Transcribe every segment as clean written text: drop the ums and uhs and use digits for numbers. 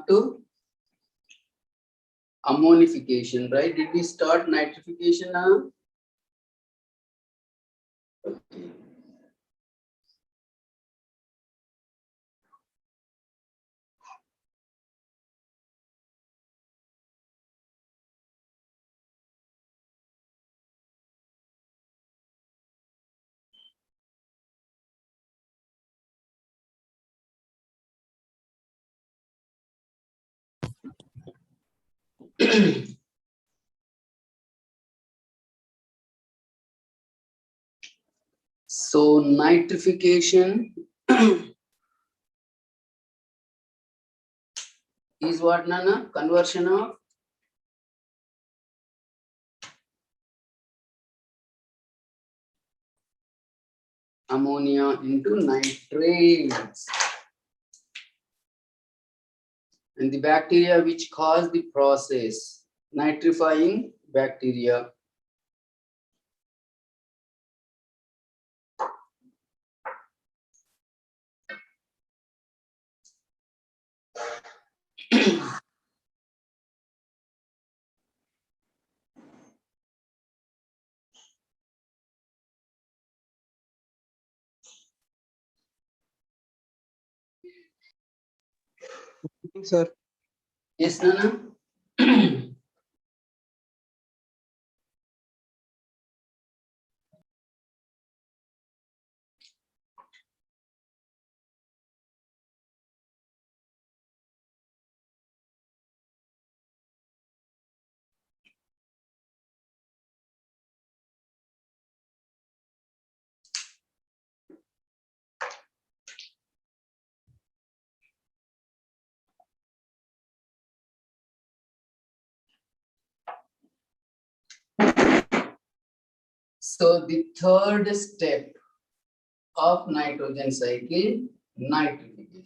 to ammonification, right? Did we start nitrification now? Okay. So nitrification is what, Nana? Conversion of ammonia into nitrates. And the bacteria which cause the process, nitrifying bacteria. Sir. Yes, Nana? So the third step of nitrogen cycle, nitrification.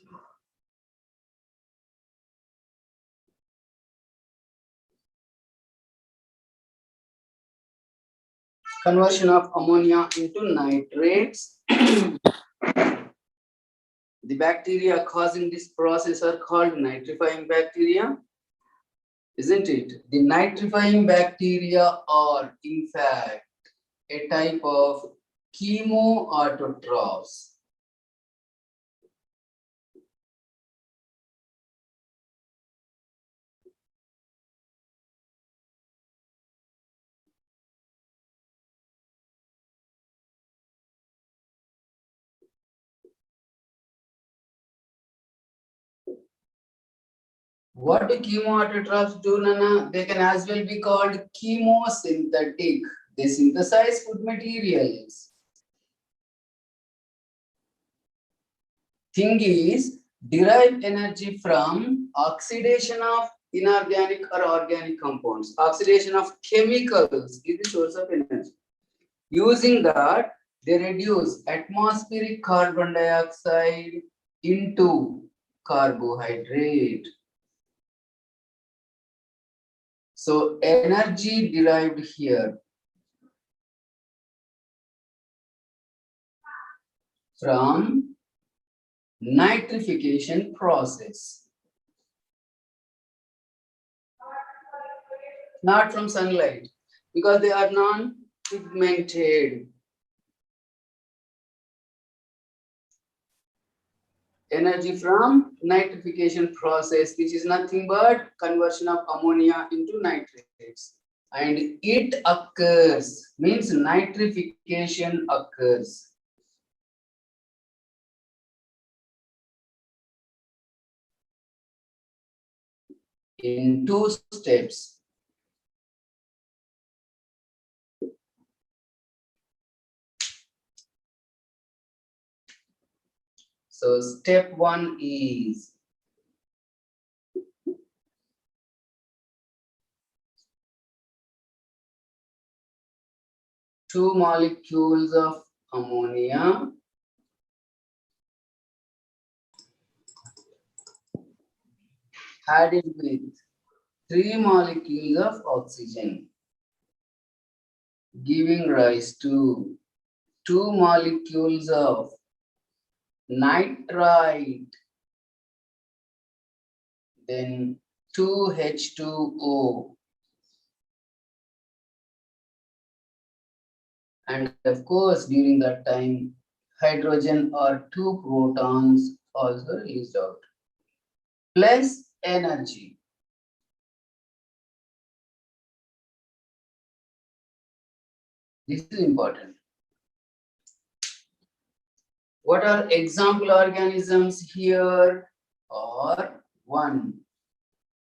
Conversion of ammonia into nitrates. The bacteria causing this process are called nitrifying bacteria, isn't it? The nitrifying bacteria are, in fact, a type of chemoautotrophs. What do chemoautotrophs do, Nana? They can as well be called chemosynthetic. They synthesize food materials. Thing is, derive energy from oxidation of inorganic or organic compounds. Oxidation of chemicals is the source of energy. Using that, they reduce atmospheric carbon dioxide into carbohydrate. So energy derived here from nitrification process, not from sunlight, because they are non-pigmented. Energy from nitrification process, which is nothing but conversion of ammonia into nitrates. And it occurs, means nitrification occurs in two steps. So step one is two molecules of ammonia added with 3 molecules of oxygen, giving rise to 2 molecules of nitrite, then 2H2O. And of course, during that time, hydrogen or 2 protons also released out. Plus energy. This is important. What are example organisms here? Or 1.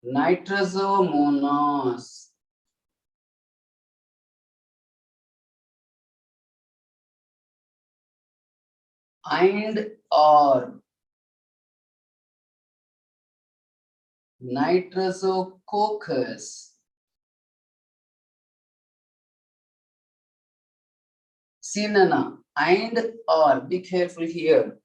Nitrosomonas. And or Nitrosococcus. Synana and or, be careful here.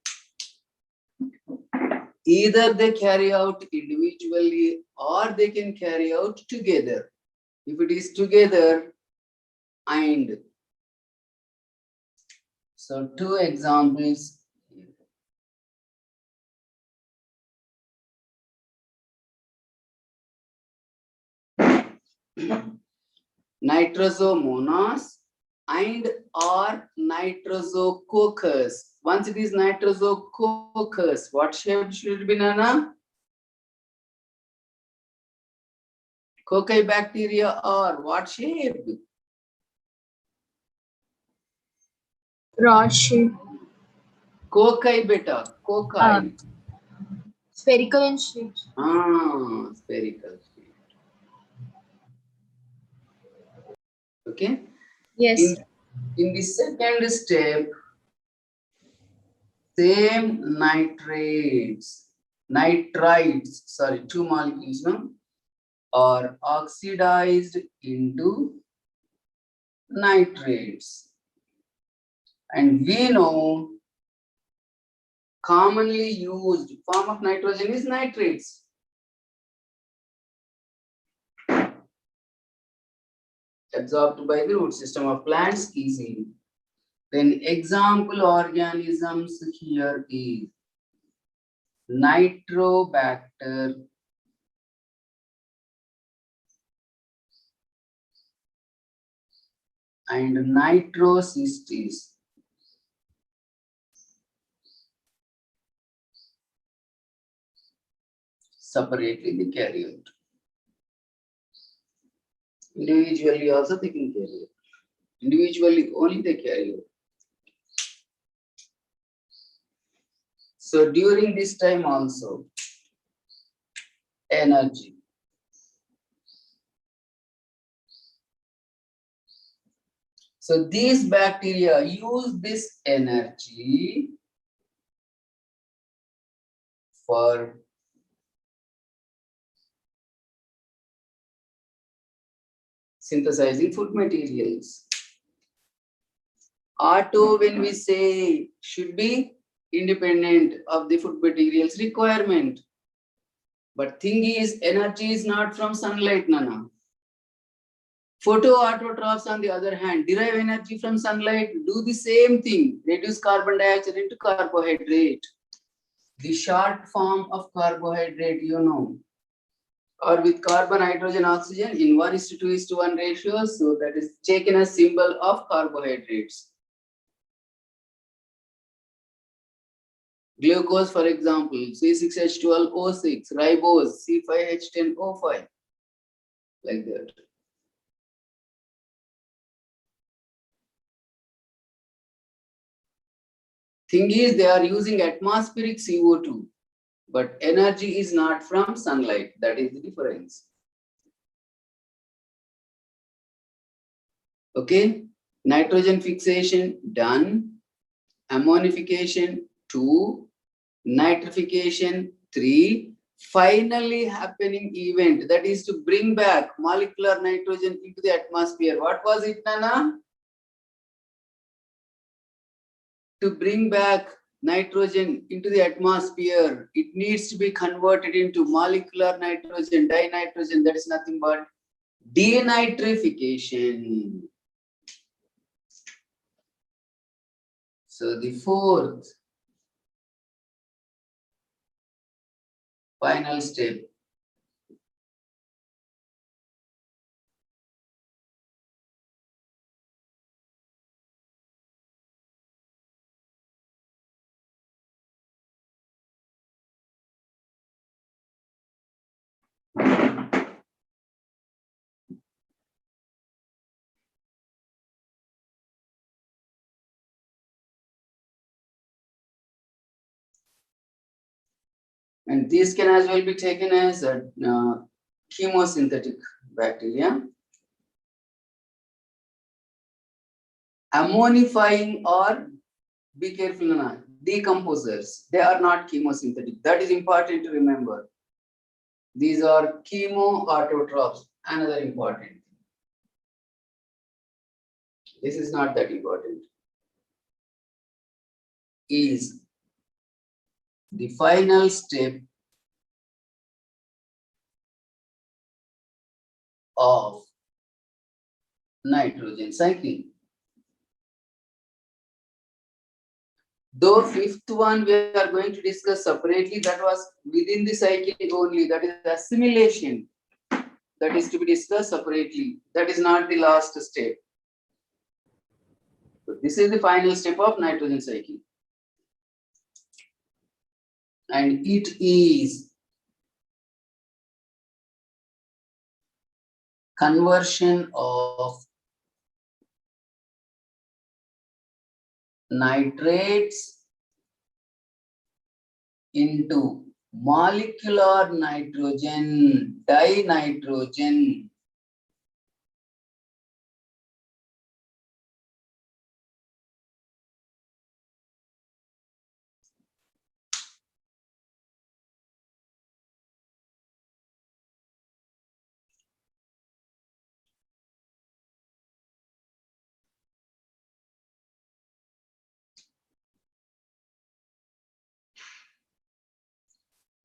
Either they carry out individually or they can carry out together. If it is together, and. So 2 examples. Nitrosomonas and or Nitrosococcus. Once it is Nitrosococcus, what shape should it be, Nana? Cocci bacteria or what shape? Rod shape. Cocci beta. Cocci. Spherical in shape. Spherical shape. Okay? Yes. In the second step, same nitrites, sorry, 2 molecules, no, are oxidized into nitrates. And we know commonly used form of nitrogen is nitrates. Absorbed by the root system of plants easily. Then example organisms here is Nitrobacter, and Nitrocystis. Separately they carry out. Individually also they can carry out. Individually only they carry out. So during this time also, energy. So these bacteria use this energy for synthesizing food materials. Auto, when we say, should be independent of the food materials requirement. But thing is, energy is not from sunlight, Nana. Photoautotrophs, on the other hand, derive energy from sunlight, do the same thing, reduce carbon dioxide into carbohydrate. The short form of carbohydrate, you know, or with carbon, hydrogen, oxygen in 1:2:1 ratio. So that is taken as symbol of carbohydrates. Glucose, for example, C6H12O6, ribose, C5H10O5, like that. Thing is, they are using atmospheric CO2, but energy is not from sunlight. That is the difference. Okay, nitrogen fixation done, ammonification 2, nitrification 3, finally happening event, that is to bring back molecular nitrogen into the atmosphere. What was it, Nana? To bring back nitrogen into the atmosphere, it needs to be converted into molecular nitrogen, dinitrogen, that is nothing but denitrification. So the fourth final step, And these can as well be taken as a chemosynthetic bacteria. Ammonifying or, be careful now, decomposers. They are not chemosynthetic. That is important to remember. These are chemoautotrophs. Another important. This is not that important. Is the final step of nitrogen cycling. Though fifth one we are going to discuss separately, that was within the cycling only, that is assimilation. That is to be discussed separately. That is not the last step. So this is the final step of nitrogen cycling. And it is conversion of nitrates into molecular nitrogen, dinitrogen.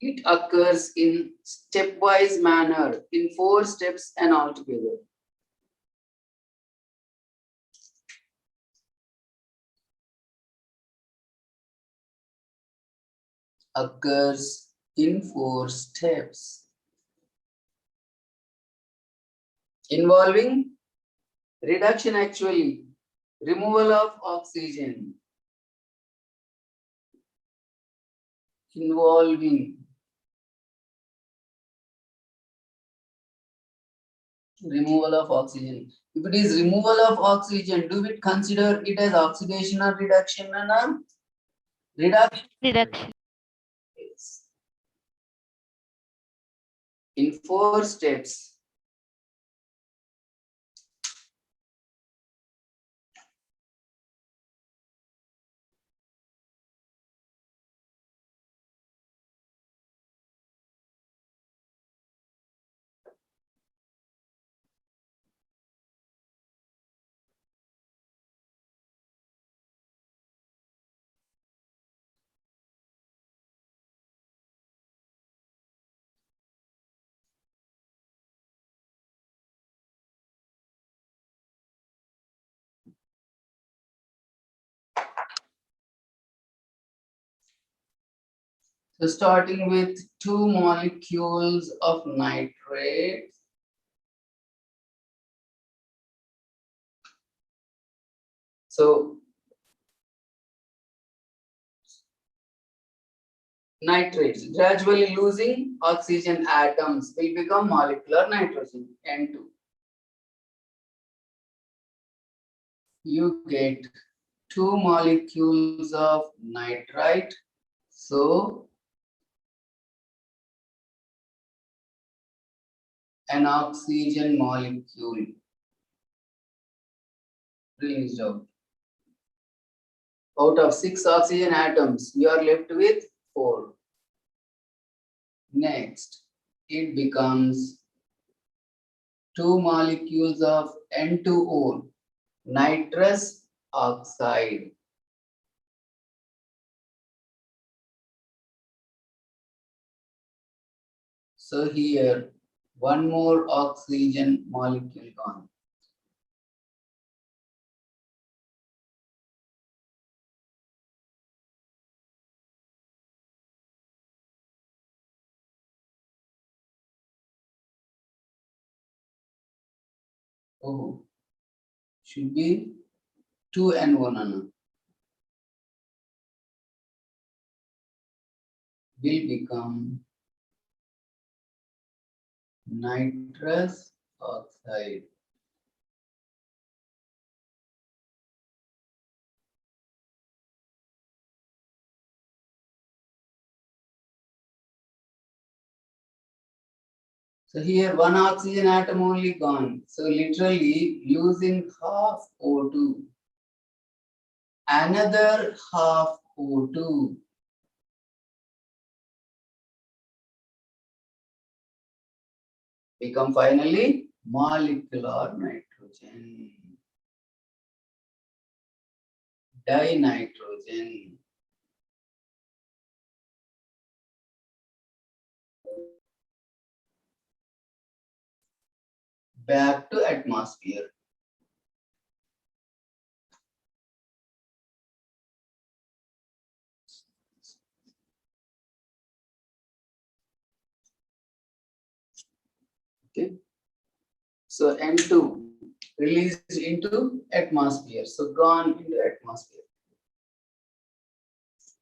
It occurs in stepwise manner in 4 steps and altogether. Occurs in 4 steps. Involving reduction actually, removal of oxygen. Involving removal of oxygen. If it is removal of oxygen, do we consider it as oxidation or reduction? Nana? Reduction. Reduction. Yes. In 4 steps. So starting with 2 molecules of nitrate. So nitrates gradually losing oxygen atoms will become molecular nitrogen, N2. You get 2 molecules of nitrite. So an oxygen molecule released out. Out of 6 oxygen atoms, you are left with 4. Next, it becomes 2 molecules of N2O, nitrous oxide. So here, 1 more oxygen molecule gone. Oh, should be 2 and 1 will become nitrous oxide. So here one oxygen atom only gone. So literally losing half O2. Another half O2. Become finally molecular nitrogen. Dinitrogen. Back to atmosphere. Okay. So N2 released into atmosphere. So gone into atmosphere.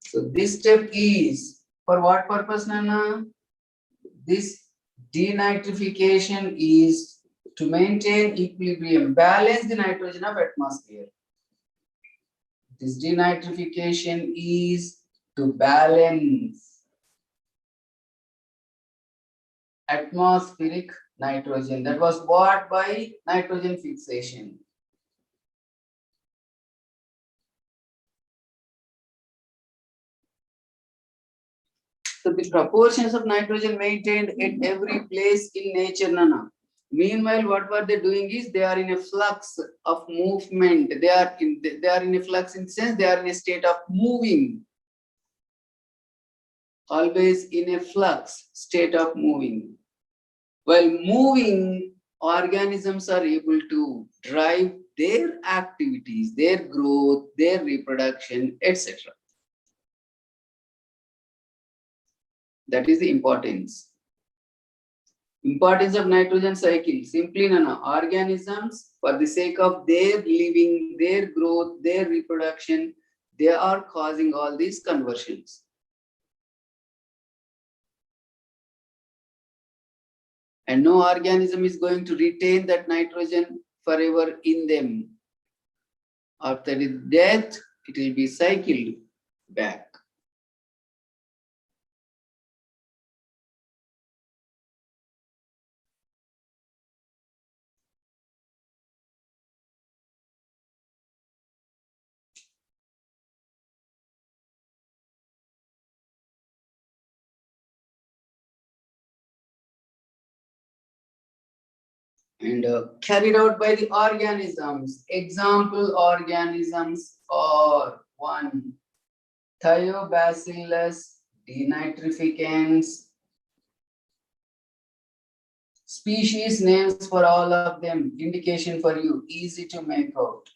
So this step is for what purpose, Nana? This denitrification is to maintain equilibrium, balance the nitrogen of atmosphere. This denitrification is to balance atmospheric nitrogen that was bought by nitrogen fixation. So the proportions of nitrogen maintained at every place in nature, Nana. Meanwhile, what were they doing is they are in a flux of movement. They are in a flux in the sense they are in a state of moving. Always in a flux state of moving. While moving, organisms are able to drive their activities, their growth, their reproduction, etc. That is the importance. Importance of nitrogen cycle. Simply, Nana, organisms, for the sake of their living, their growth, their reproduction, they are causing all these conversions. And no organism is going to retain that nitrogen forever in them. After death, it will be cycled back. And carried out by the organisms. Example organisms are 1. Thiobacillus denitrificans. Species names for all of them. Indication for you. Easy to make out.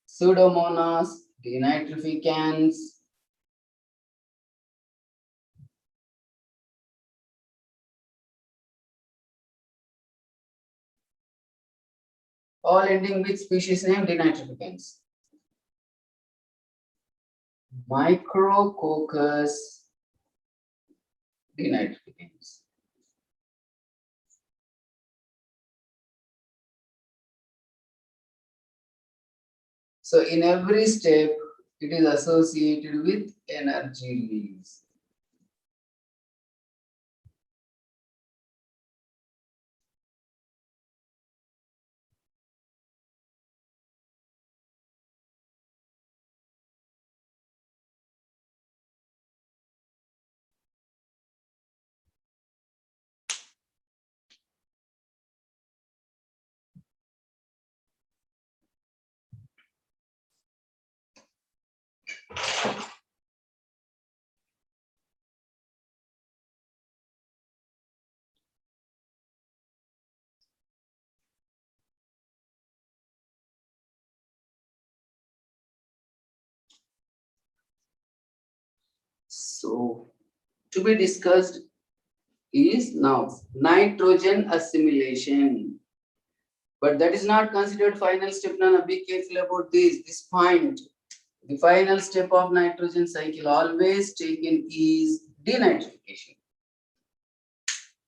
Pseudomonas denitrificans. All ending with species name denitrificans. Micrococcus denitrificans. So in every step, it is associated with energy release. So to be discussed is now nitrogen assimilation. But that is not considered final step. Nana, be careful about this point. The final step of nitrogen cycle always taken is denitrification.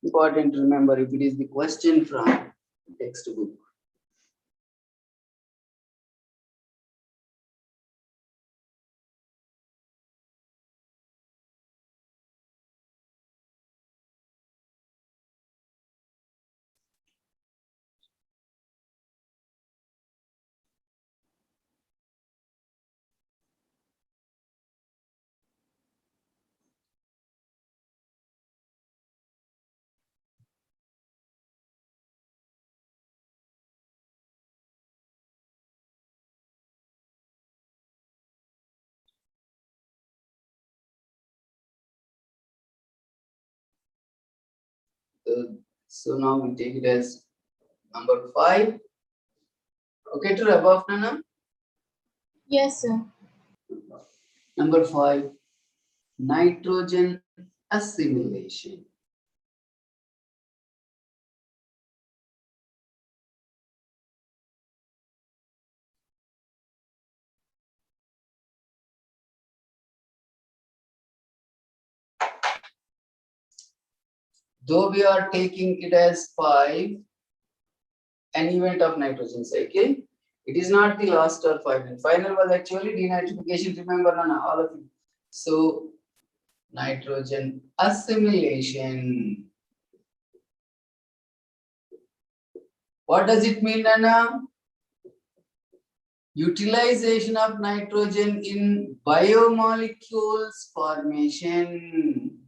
Important to remember if it is the question from textbook. So now we take it as number 5. Okay, to rub off, Nana. Yes, sir. Number 5, nitrogen assimilation. Though we are taking it as 5, an event of nitrogen cycle, it is not the last or final. Final was actually denitrification. Remember, Nana, all of you. So nitrogen assimilation. What does it mean, Nana? Utilization of nitrogen in biomolecules formation.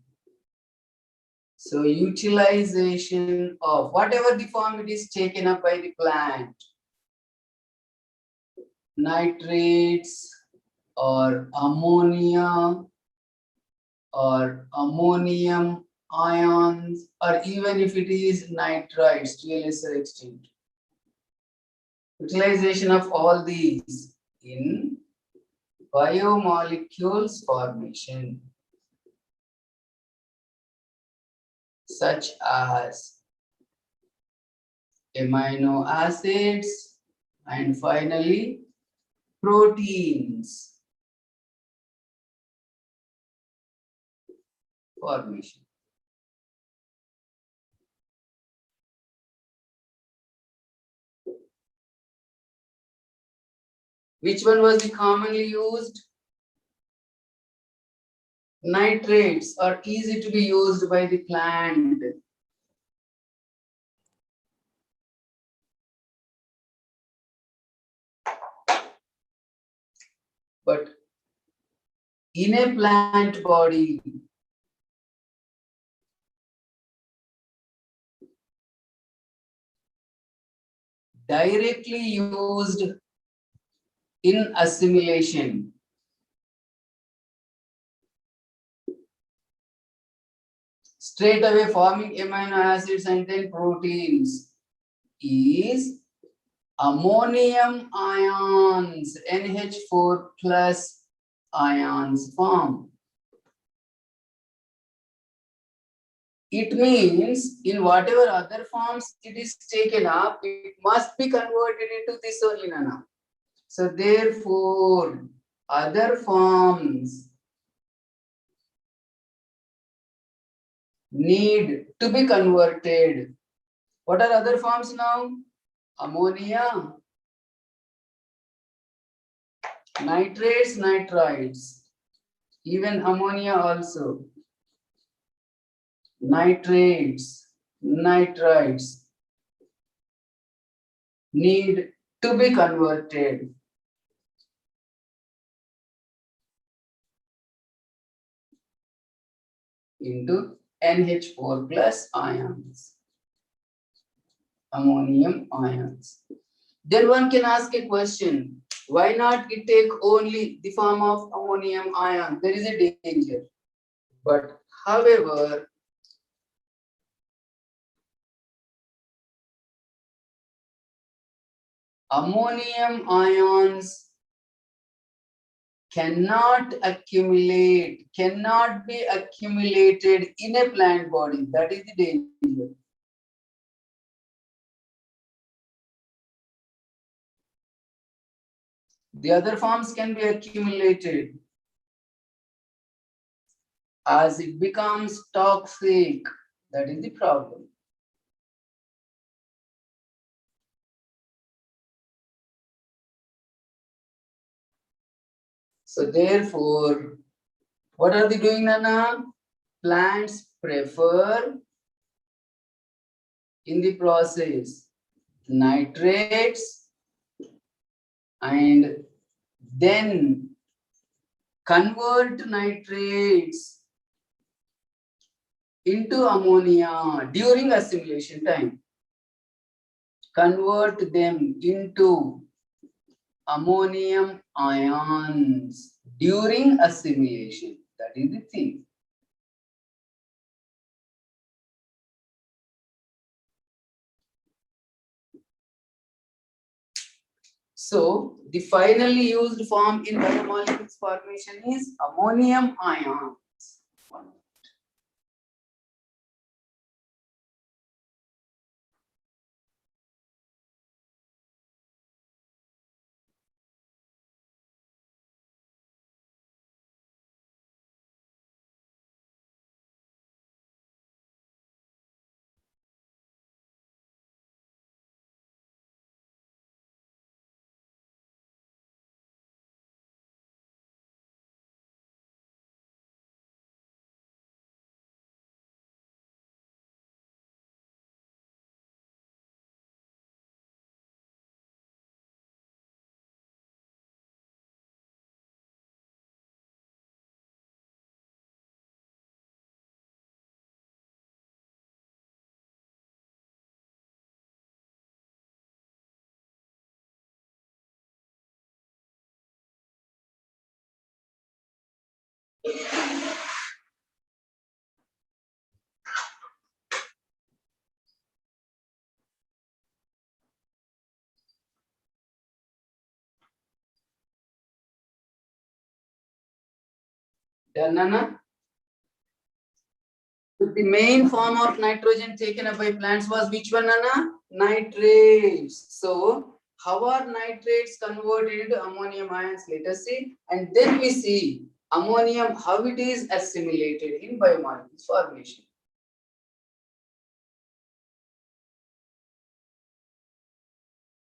So utilization of whatever the form it is taken up by the plant, nitrates or ammonia or ammonium ions, or even if it is nitrites to a lesser extent. Utilization of all these in biomolecules formation, such as amino acids and finally proteins formation. Which one was the commonly used? Nitrates are easy to be used by the plant. But in a plant body, directly used in assimilation, straight away forming amino acids and then proteins, is ammonium ions, NH4 plus ions form. It means in whatever other forms it is taken up, it must be converted into this only, Nana. So therefore, other forms need to be converted. What are other forms now? Ammonia, nitrates, nitrites, even ammonia also. Nitrates, nitrites need to be converted into NH4 plus ions, ammonium ions. Then one can ask a question, why not it take only the form of ammonium ion? There is a danger. But however, ammonium ions cannot accumulate, cannot be accumulated in a plant body. That is the danger. The other forms can be accumulated. As it becomes toxic, that is the problem. So therefore, what are they doing, Nana? Plants prefer in the process nitrates and then convert nitrates into ammonia during assimilation time. Convert them into ammonium ions during assimilation. That is the thing. So the finally used form in biomolecules formation is ammonium ions. Done, Nana? The main form of nitrogen taken up by plants was which one, Nana? Nitrates. So, how are nitrates converted into ammonium ions? Let us see. And then we see ammonium, how it is assimilated in biomolecules formation.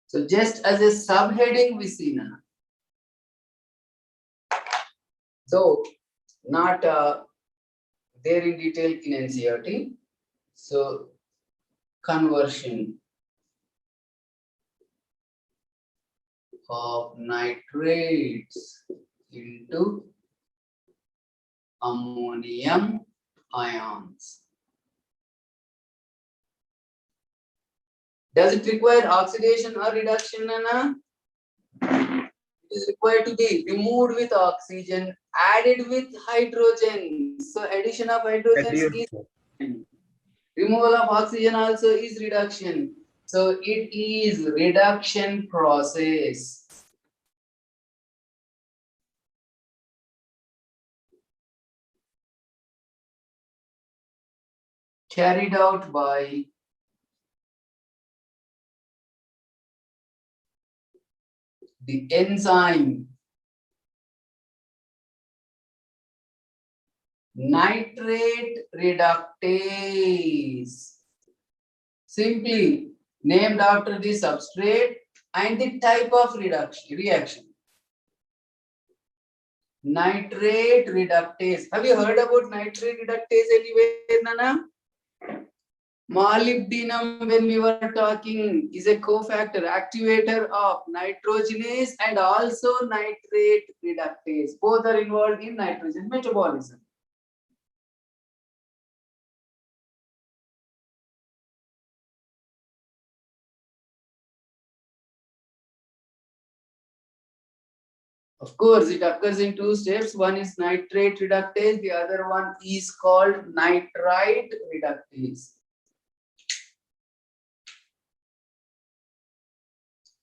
So, just as a subheading, we see, Nana. So, not there in detail in NCERT. So, conversion of nitrates into ammonium ions. Does it require oxidation or reduction, Nana? It is required to be removed with oxygen, added with hydrogen. So addition of hydrogen is removal of oxygen also is reduction. So it is reduction process. Carried out by the enzyme nitrate reductase, simply named after the substrate and the type of reaction. Nitrate reductase. Have you heard about nitrate reductase anywhere, Nana? Molybdenum, when we were talking, is a cofactor, activator of nitrogenase and also nitrate reductase. Both are involved in nitrogen metabolism. Of course, it occurs in two steps. One is nitrate reductase, the other one is called nitrite reductase.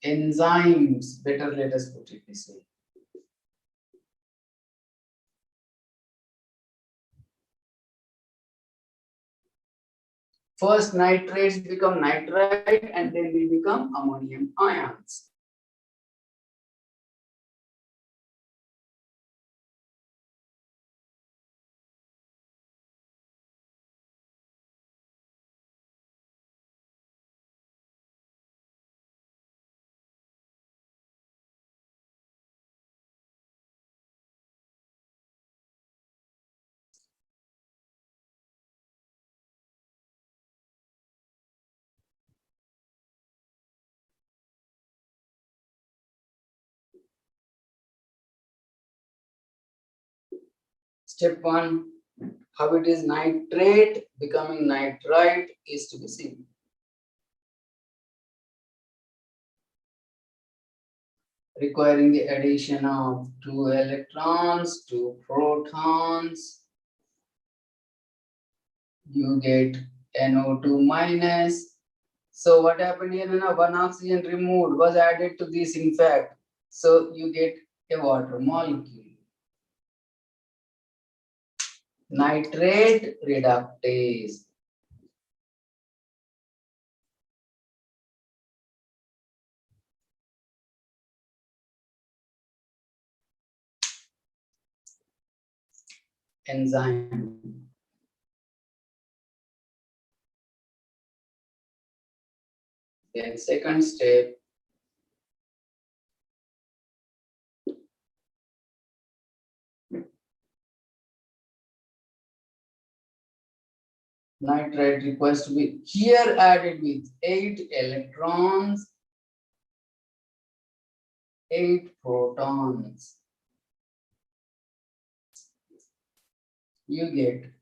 Enzymes, better let us put it this way. First nitrates become nitrite and then they become ammonium ions. Step 1, how it is nitrate becoming nitrite is to be seen. Requiring the addition of 2 electrons, 2 protons, you get NO2 minus. So what happened here? Now, one oxygen removed was added to this, in fact. So you get a water molecule. Nitrate reductase. Enzyme. Then second step, nitrite requires to be here added with 8 electrons, 8 protons. You get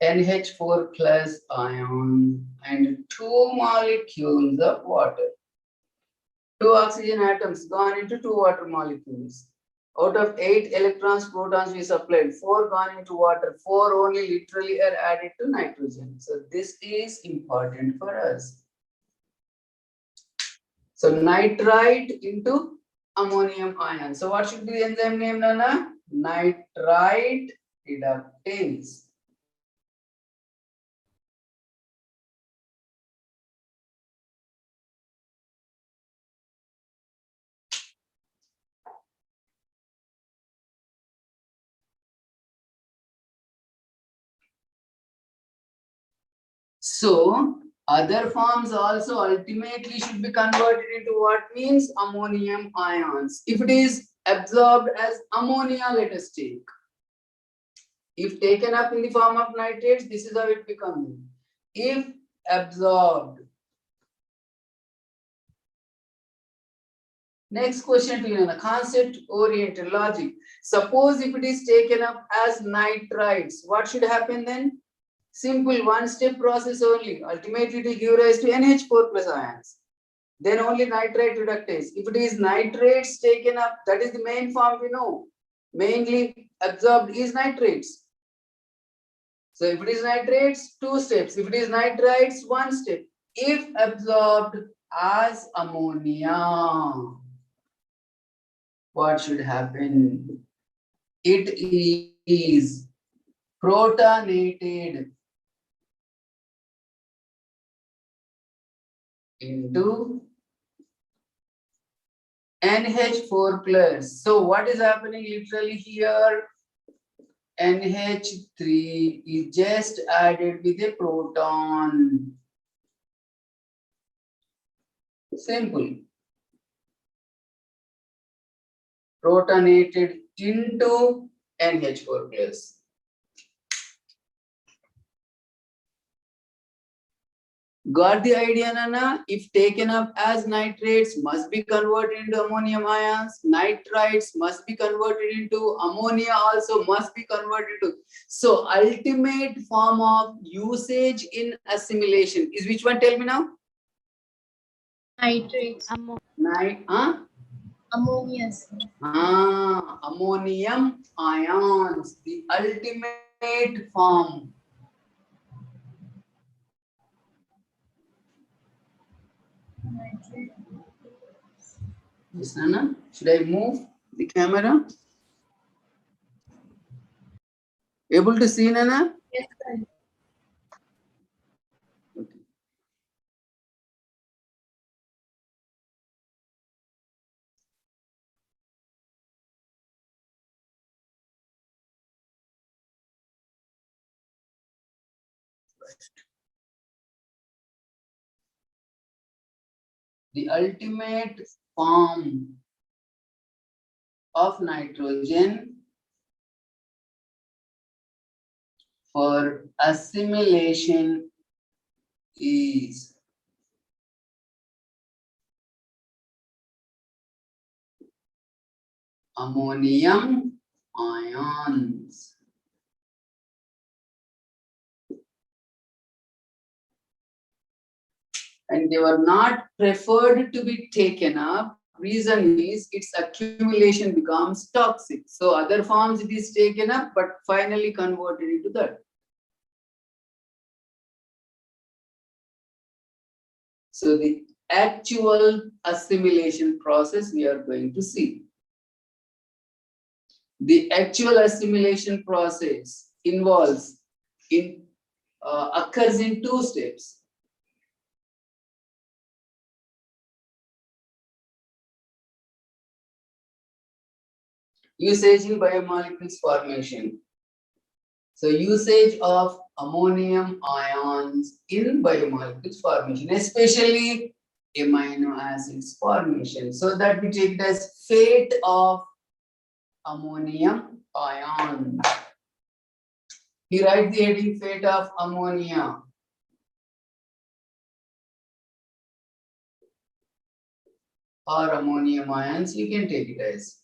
NH4 plus ion and 2 molecules of water. 2 oxygen atoms gone into 2 water molecules. Out of 8 electrons, protons we supplied, 4 gone into water, 4 only literally are added to nitrogen. So this is important for us. So nitrite into ammonium ion. So what should be the enzyme name, Nana? Nitrite reductase. So other forms also ultimately should be converted into what means ammonium ions. If it is absorbed as ammonia, let us take. If taken up in the form of nitrates, this is how it becomes. If absorbed. Next question to you, concept oriented logic. Suppose if it is taken up as nitrites, what should happen then? Simple one-step process only. Ultimately, it will give rise to NH4 plus ions. Then only nitrite reductase. If it is nitrates taken up, that is the main form we know. Mainly absorbed is nitrates. So if it is nitrates, 2 steps. If it is nitrites, 1 step. If absorbed as ammonia, what should happen? It is protonated into NH4 plus. So what is happening literally here? NH3 is just added with a proton. Simple. Protonated into NH4 plus. Got the idea, Nana? If taken up as nitrates, must be converted into ammonium ions. Nitrites must be converted into ammonia, also must be converted to. So, ultimate form of usage in assimilation is which one? Tell me now. Nitrates. Ammonia. Ammonium ions, the ultimate form. Yes, Nana. Should I move the camera? Able to see, Nana? Yes, sir. The ultimate form of nitrogen for assimilation is ammonium ions. And they were not preferred to be taken up. Reason is its accumulation becomes toxic. So other forms it is taken up, but finally converted into that. So the actual assimilation process we are going to see. The actual assimilation process involves occurs in two steps. Usage in biomolecules formation. So usage of ammonium ions in biomolecules formation, especially amino acids formation. So that we take it as fate of ammonium ions. He writes the heading fate of ammonia. Or ammonium ions, you can take it as.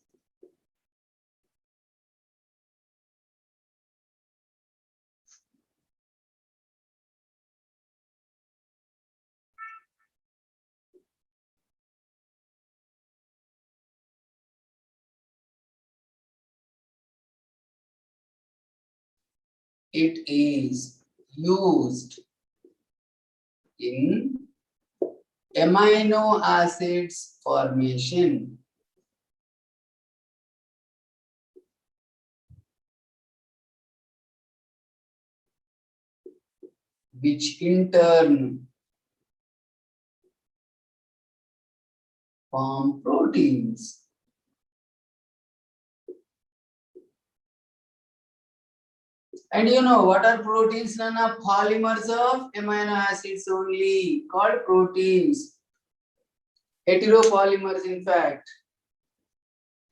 It is used in amino acids formation. Which in turn form proteins. And you know what are proteins? None are polymers of amino acids only, called proteins. Heteropolymers, in fact.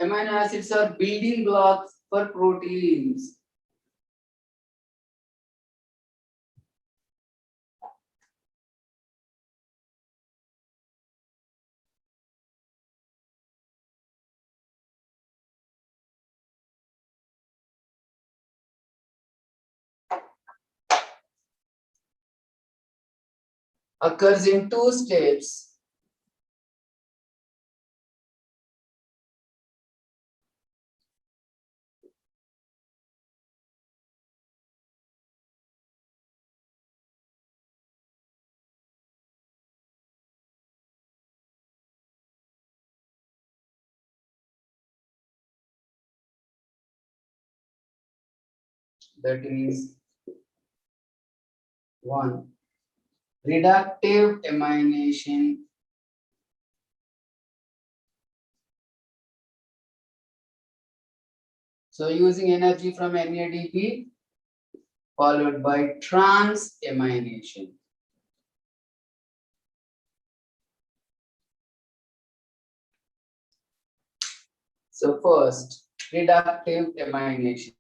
Amino acids are building blocks for proteins. Occurs in two steps. That is one, reductive amination. So using energy from NADP followed by transamination. So first, reductive amination.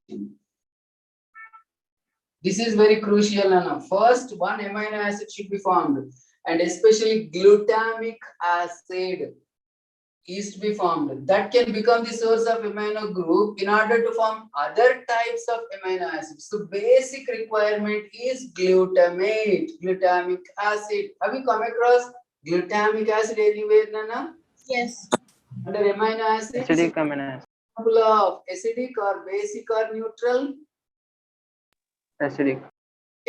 This is very crucial. First, one amino acid should be formed, and especially glutamic acid is to be formed. That can become the source of amino group in order to form other types of amino acids. So basic requirement is glutamate, glutamic acid. Have you come across glutamic acid anywhere, Nana? Yes. Under amino acids? Acidic amino acid. Example of acidic or basic or neutral? Acidic.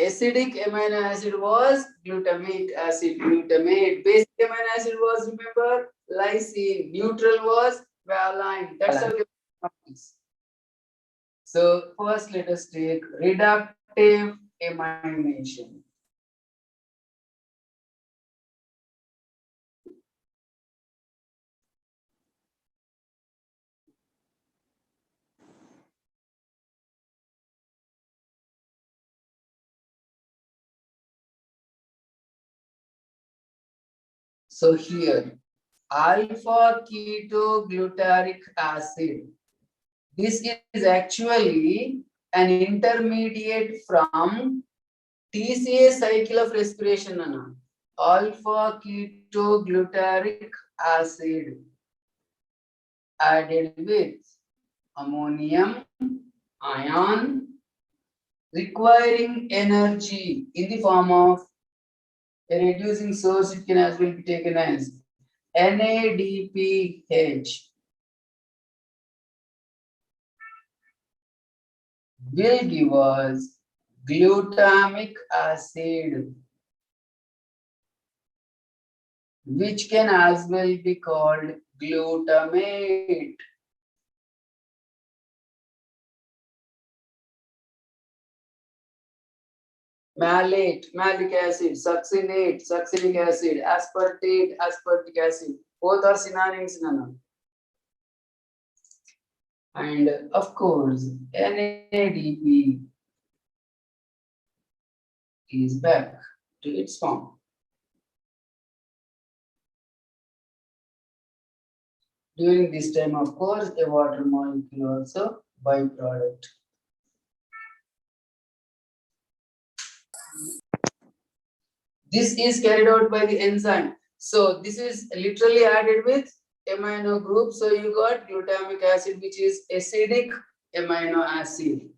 Acidic amino acid was glutamic acid, glutamate. Basic amino acid was, remember, lysine. Neutral was valine. That's how we. So first let us take reductive amination. So here, alpha ketoglutarate acid. This is actually an intermediate from TCA cycle of respiration, Nana. Alpha ketoglutarate acid added with ammonium ion requiring energy in the form of a reducing source. It can as well be taken as NADPH will give us glutamic acid, which can as well be called glutamate. Malate, malic acid, succinate, succinic acid, aspartate, aspartic acid. Both are synonyms, Nana. And of course, NADP is back to its form. During this time, of course, a water molecule also byproduct. This is carried out by the enzyme. So this is literally added with amino group. So you got glutamic acid, which is acidic amino acid.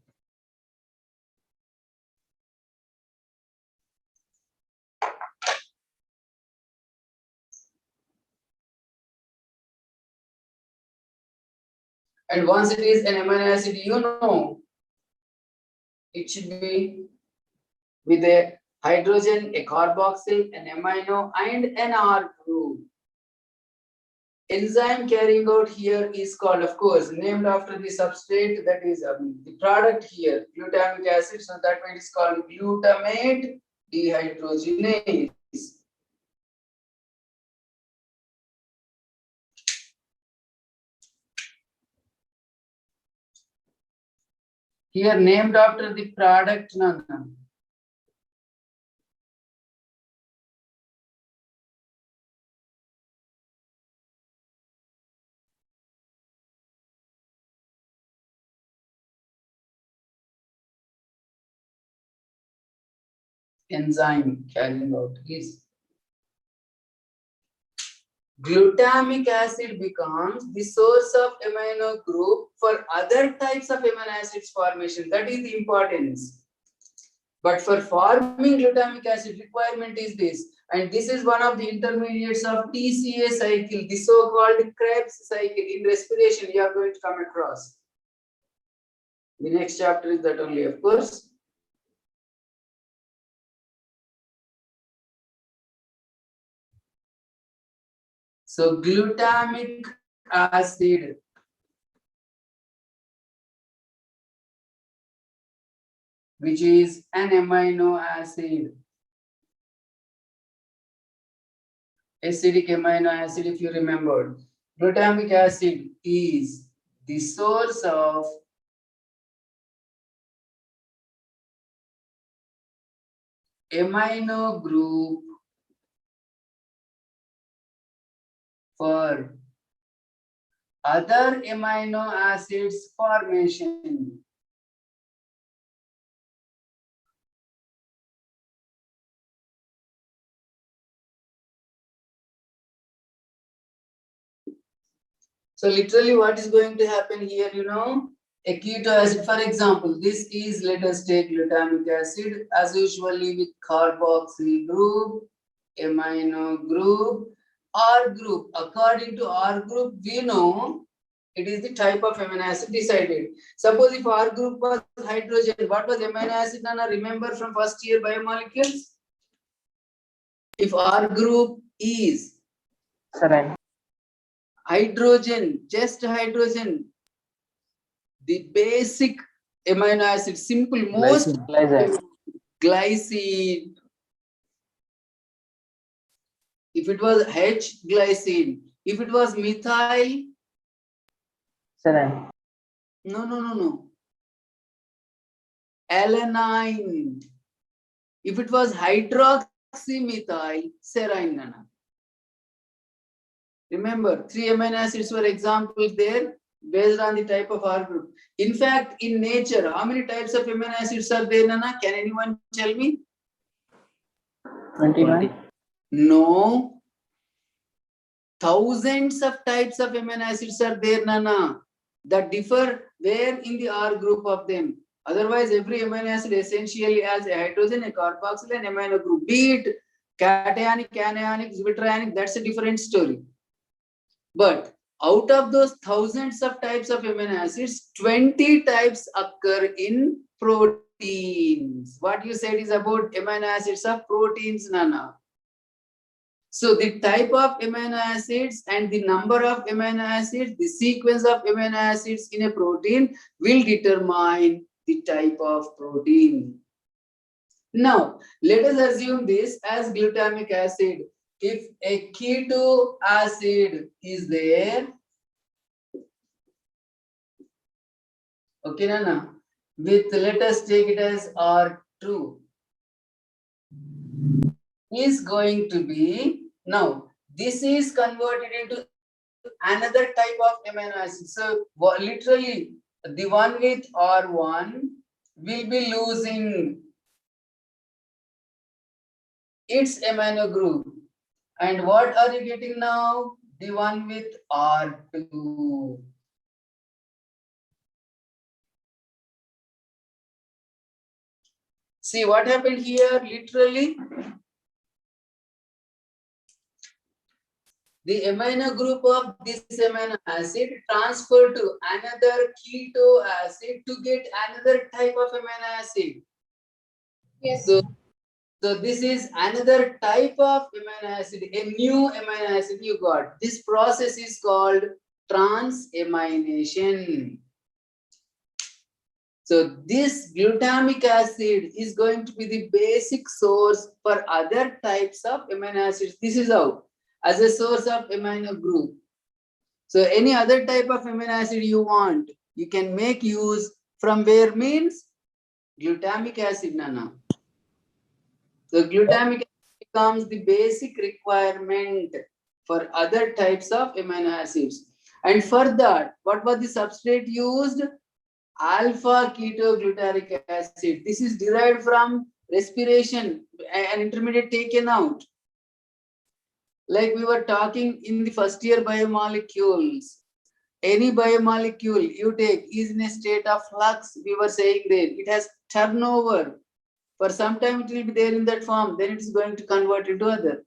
And once it is an amino acid, you know, it should be with a hydrogen, a carboxyl, an amino, and an R group. Enzyme carrying out here is called, of course, named after the substrate, that is the product here, glutamic acid. So that one is called glutamate dehydrogenase. Here named after the product, Nana. Enzyme carrying out is glutamic acid becomes the source of amino group for other types of amino acids formation. That is the importance. But for forming glutamic acid, requirement is this. And this is one of the intermediates of TCA cycle, the so-called Krebs cycle. In respiration, you are going to come across. The next chapter is that only, of course. So glutamic acid which is an amino acid, acidic amino acid, if you remember. Glutamic acid is the source of amino group for other amino acids formation. So literally what is going to happen here, you know, a keto acid, for example, this is, let us take glutamic acid, as usually with carboxyl group, amino group, R group. According to R group, we know it is the type of amino acid decided. Suppose if R group was hydrogen, what was amino acid, Nana? Remember from first year biomolecules? If R group is hydrogen, just hydrogen, the basic amino acid, simple, most glycine. If it was H, glycine. If it was methyl, no. Alanine. If it was hydroxymethyl, serine, Nana. Remember, 3 amino acids were examples there based on the type of R group. In fact, in nature, how many types of amino acids are there, Nana? Can anyone tell me? 29. No. Thousands of types of amino acids are there, Nana, that differ where in the R group of them. Otherwise, every amino acid essentially has a hydrogen, a carboxyl, and amino group. Be it cationic, anionic, zwitterionic, that's a different story. But out of those thousands of types of amino acids, 20 types occur in proteins. What you said is about amino acids of proteins, Nana. So the type of amino acids and the number of amino acids, the sequence of amino acids in a protein will determine the type of protein. Now, let us assume this as glutamic acid. If a keto acid is there, okay, Nana, with, let us take it as R2, is going to be, now, this is converted into another type of amino acid. So, literally, the one with R1 will be losing its amino group. And what are you getting now? The one with R2. See what happened here, literally. The amino group of this amino acid transferred to another keto acid to get another type of amino acid. Yes. So this is another type of amino acid, a new amino acid you got. This process is called transamination. So this glutamic acid is going to be the basic source for other types of amino acids. This is how, as a source of amino group. So any other type of amino acid you want, you can make use from where means glutamic acid, Nana. So glutamic acid becomes the basic requirement for other types of amino acids. And for that, what was the substrate used? Alpha ketoglutarate acid. This is derived from respiration, an intermediate taken out. Like we were talking in the first year biomolecules. Any biomolecule you take is in a state of flux, we were saying there. It has turnover. For some time it will be there in that form, then it is going to convert into other.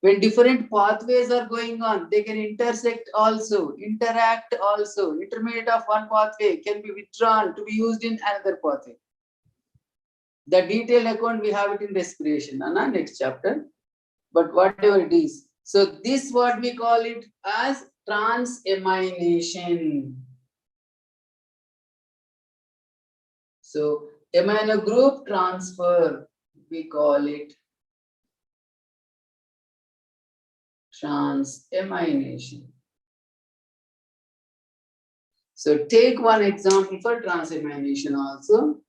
When different pathways are going on, they can intersect also, interact also. Intermediate of one pathway can be withdrawn to be used in another pathway. The detailed account, we have it in respiration, Anna, next chapter. But whatever it is. So this what we call it as transamination. So amino group transfer, we call it transamination. So take one example for transamination also.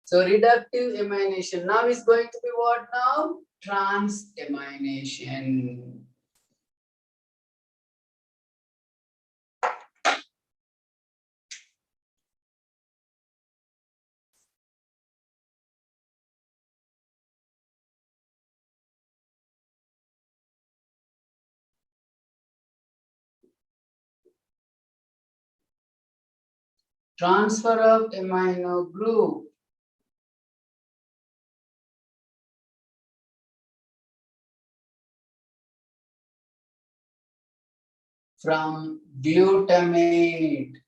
So reductive amination now is going to be what now? Transamination. Transfer of amino group from glutamate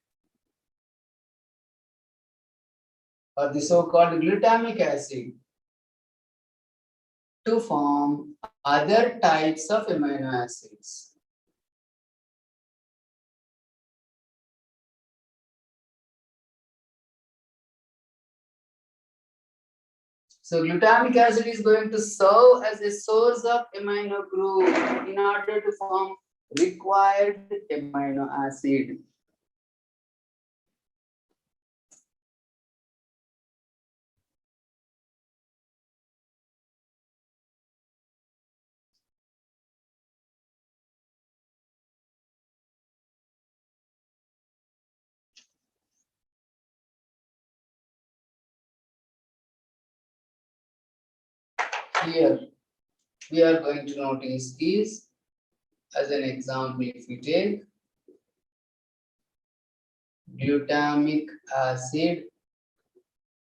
or the so-called glutamic acid to form other types of amino acids. So glutamic acid is going to serve as a source of amino group in order to form required amino acid. here we are going to notice is, as an example, if we take glutamic acid,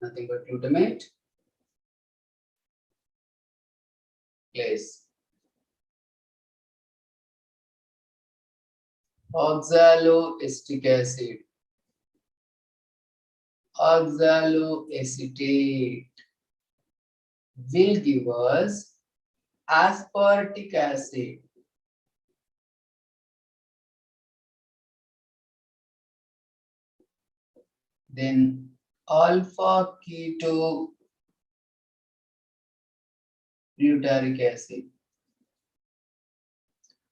nothing but glutamate, place oxaloacetic acid, oxaloacetate will give us aspartic acid. Then alpha keto glutaric acid.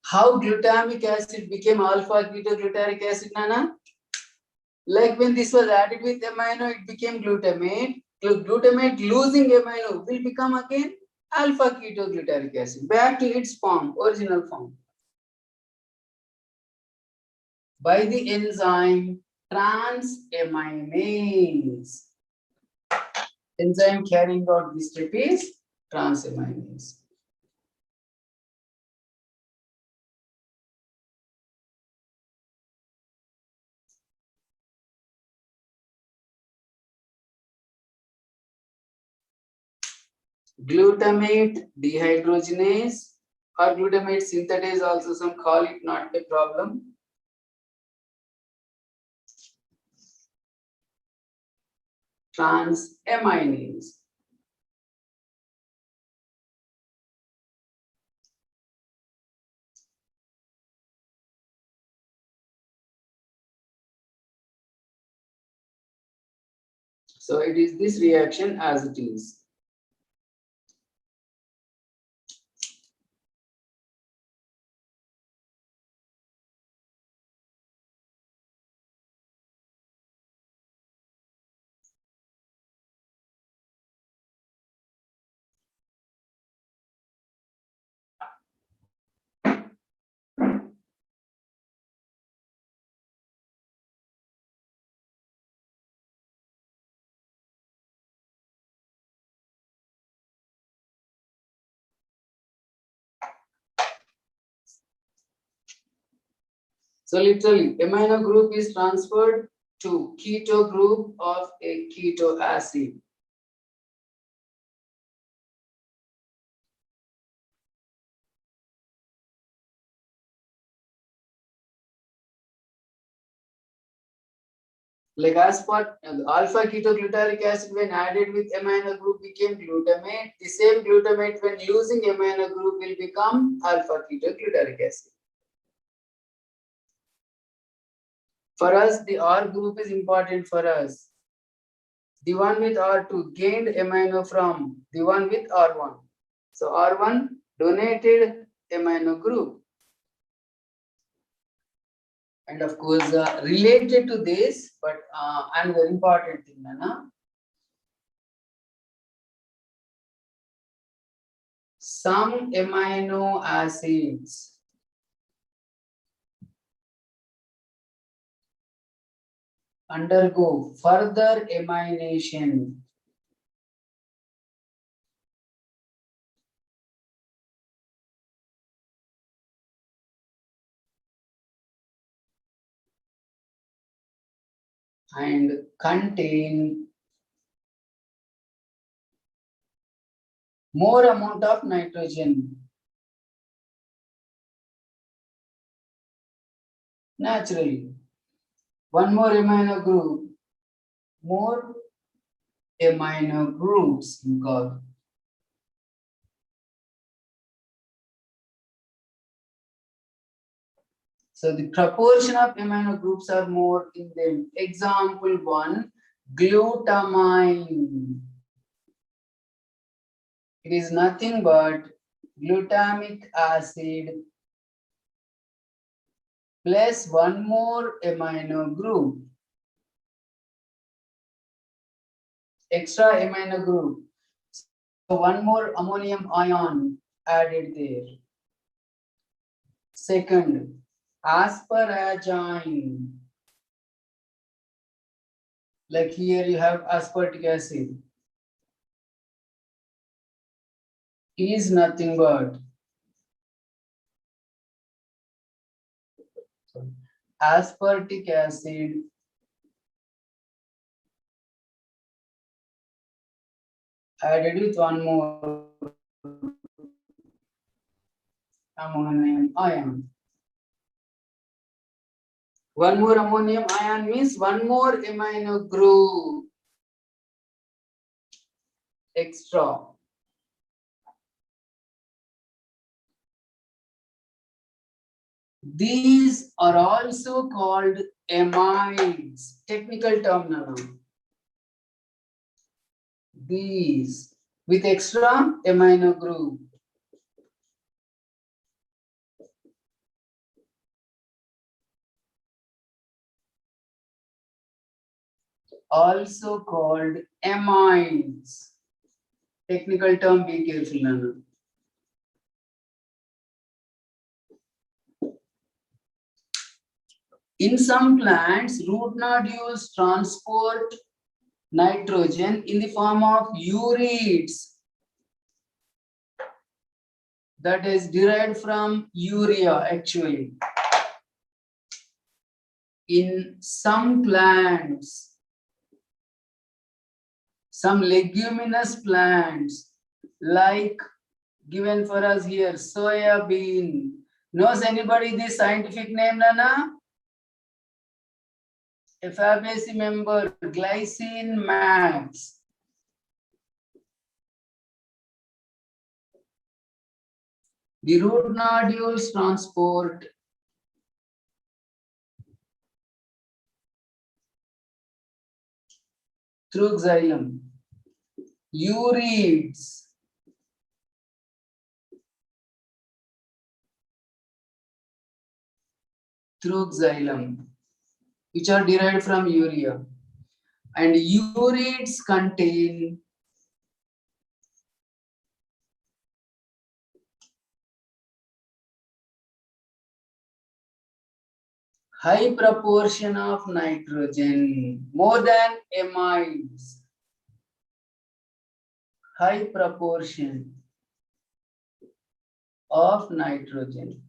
How glutamic acid became alpha keto glutaric acid, Nana? Like when this was added with amino, it became glutamate. Glutamate losing amino will become again alpha keto glutaric acid, back to its form, original form. By the enzyme transaminase. Enzyme carrying out this step is transaminase. Glutamate dehydrogenase or glutamate synthetase, also some call it, not a problem. Transaminase. So it is this reaction as it is. So literally, amino group is transferred to keto group of a keto acid. Like alpha ketoglutaric acid when added with amino group became glutamate. The same glutamate when losing amino group will become alpha ketoglutaric acid. For us, the R group is important for us. The one with R2 gained amino from the one with R1. So R1 donated amino group. And of course, related to this, but another important thing, Nana. Some amino acids undergo further amination. And contain more amount of nitrogen. Naturally, one more amino group, more amino groups you call. So the proportion of amino groups are more in them. Example 1, glutamine. It is nothing but glutamic acid plus one more amino group. Extra amino group. So one more ammonium ion added there. Second, asparagine. Like here you have aspartic acid. is nothing but aspartic acid added with one more ammonium ion. One more ammonium ion means one more amino group extra. These are also called amides. Technical term now. These with extra amino group. Also called amides. Technical term, be careful, Nana. In some plants, root nodules transport nitrogen in the form of urides that is derived from urea actually. In some plants, some leguminous plants like given for us here, soya bean. Knows anybody the scientific name, Nana? A Fabaceae member, glycine max. The root nodules transport through xylem urides through xylem, which are derived from urea, and urides contain high proportion of nitrogen, more than amides. High proportion of nitrogen.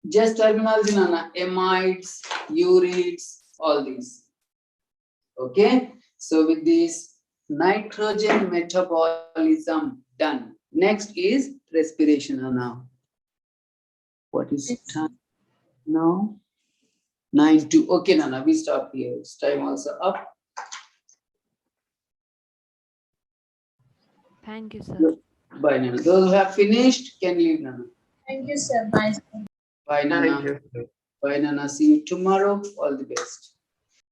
Just terminology, Nana. Amides, urides, all these. Okay. So with this nitrogen metabolism done. Next is respiration, Nana. What is time now? 9:02. Okay, Nana. We stop here. It's time also up. Thank you, sir. Bye, Nana. Those who have finished can leave, Nana. Thank you, sir. Bye. Bye, Nana. Thank you. Bye, Nana. See you tomorrow. All the best.